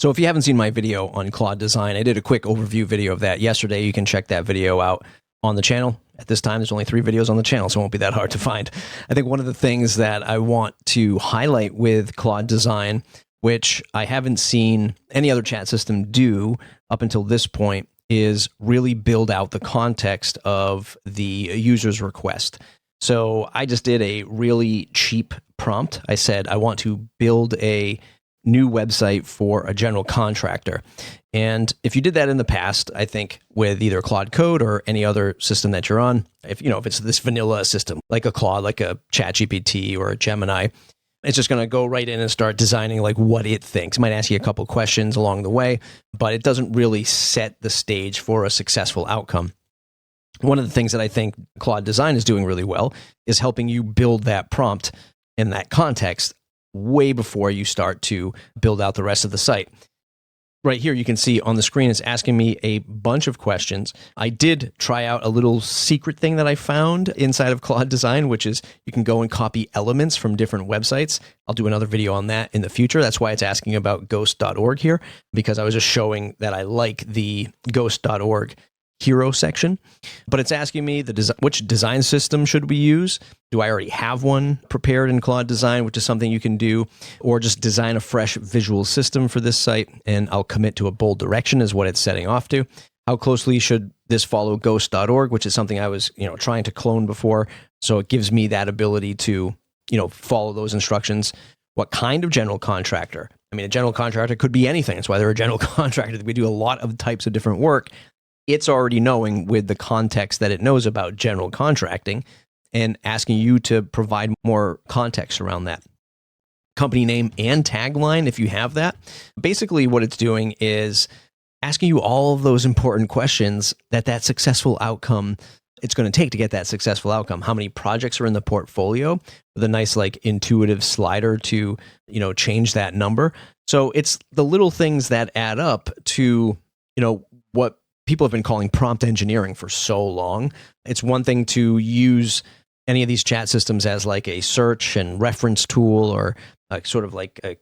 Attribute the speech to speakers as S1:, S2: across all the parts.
S1: So if you haven't seen my video on Claude Design, I did a quick overview video of that yesterday. You can check that video out on the channel. At this time, there's only 3 videos on the channel, so it won't be that hard to find. I think one of the things that I want to highlight with Claude Design, which I haven't seen any other chat system do up until this point, is really build out the context of the user's request. So I just did a really cheap prompt. I said, I want to build a new website for a general contractor. And if you did that in the past, I think with either Claude Code or any other system that you're on, if it's this vanilla system, like a Claude, like a ChatGPT or a Gemini, it's just going to go right in and start designing like what it thinks. It might ask you a couple questions along the way, but it doesn't really set the stage for a successful outcome. One of the things that I think Claude Design is doing really well is helping you build that prompt in that context way before you start to build out the rest of the site. Right here, you can see on the screen, it's asking me a bunch of questions. I did try out a little secret thing that I found inside of Claude Design, which is you can go and copy elements from different websites. I'll do another video on that in the future. That's why it's asking about ghost.org here, because I was just showing that I like the ghost.org hero section, but it's asking me which design system should we use? Do I already have one prepared in Claude Design, which is something you can do, or just design a fresh visual system for this site, and I'll commit to a bold direction is what it's setting off to. How closely should this follow ghost.org, which is something I was trying to clone before, so it gives me that ability to follow those instructions. What kind of general contractor? I mean, a general contractor could be anything. That's why they're a general contractor. We do a lot of types of different work. It's already knowing with the context that it knows about general contracting and asking you to provide more context around that. Company name and tagline, if you have that. Basically, what it's doing is asking you all of those important questions that successful outcome it's going to take to get that successful outcome. How many projects are in the portfolio with a nice intuitive slider to change that number. So it's the little things that add up to what people have been calling prompt engineering for so long. It's one thing to use any of these chat systems as like a search and reference tool or sort of like a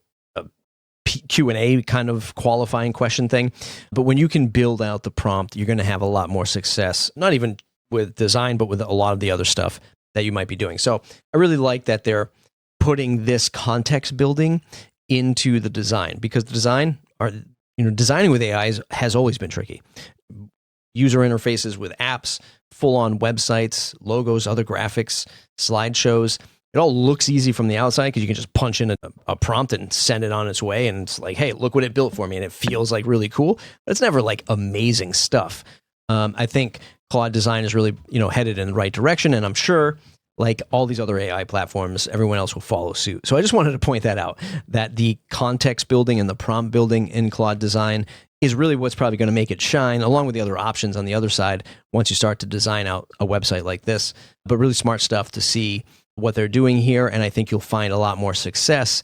S1: Q&A kind of qualifying question thing. But when you can build out the prompt, you're going to have a lot more success, not even with design, but with a lot of the other stuff that you might be doing. So I really like that they're putting this context building into the design, because the design designing with AI has always been tricky. User interfaces with apps, full-on websites, logos, other graphics, slideshows. It all looks easy from the outside because you can just punch in a prompt and send it on its way. And it's like, hey, look what it built for me. And it feels like really cool. But it's never like amazing stuff. I think Claude Design is really headed in the right direction. And I'm sure like all these other AI platforms, everyone else will follow suit. So I just wanted to point that out, that the context building and the prompt building in Claude Design is really what's probably going to make it shine, along with the other options on the other side once you start to design out a website like this. But really smart stuff to see what they're doing here, and I think you'll find a lot more success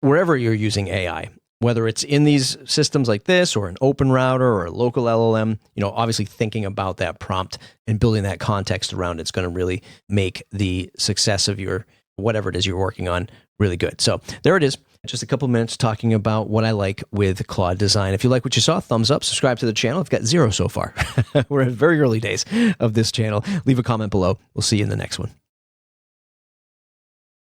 S1: wherever you're using AI, whether it's in these systems like this or an open router or a local LLM. Obviously thinking about that prompt and building that context around it's going to really make the success of your whatever it is you're working on really good. So there it is. Just a couple minutes talking about what I like with Claude Design. If you like what you saw, thumbs up, subscribe to the channel. I've got 0 so far. We're in very early days of this channel. Leave a comment below. We'll see you in the next one.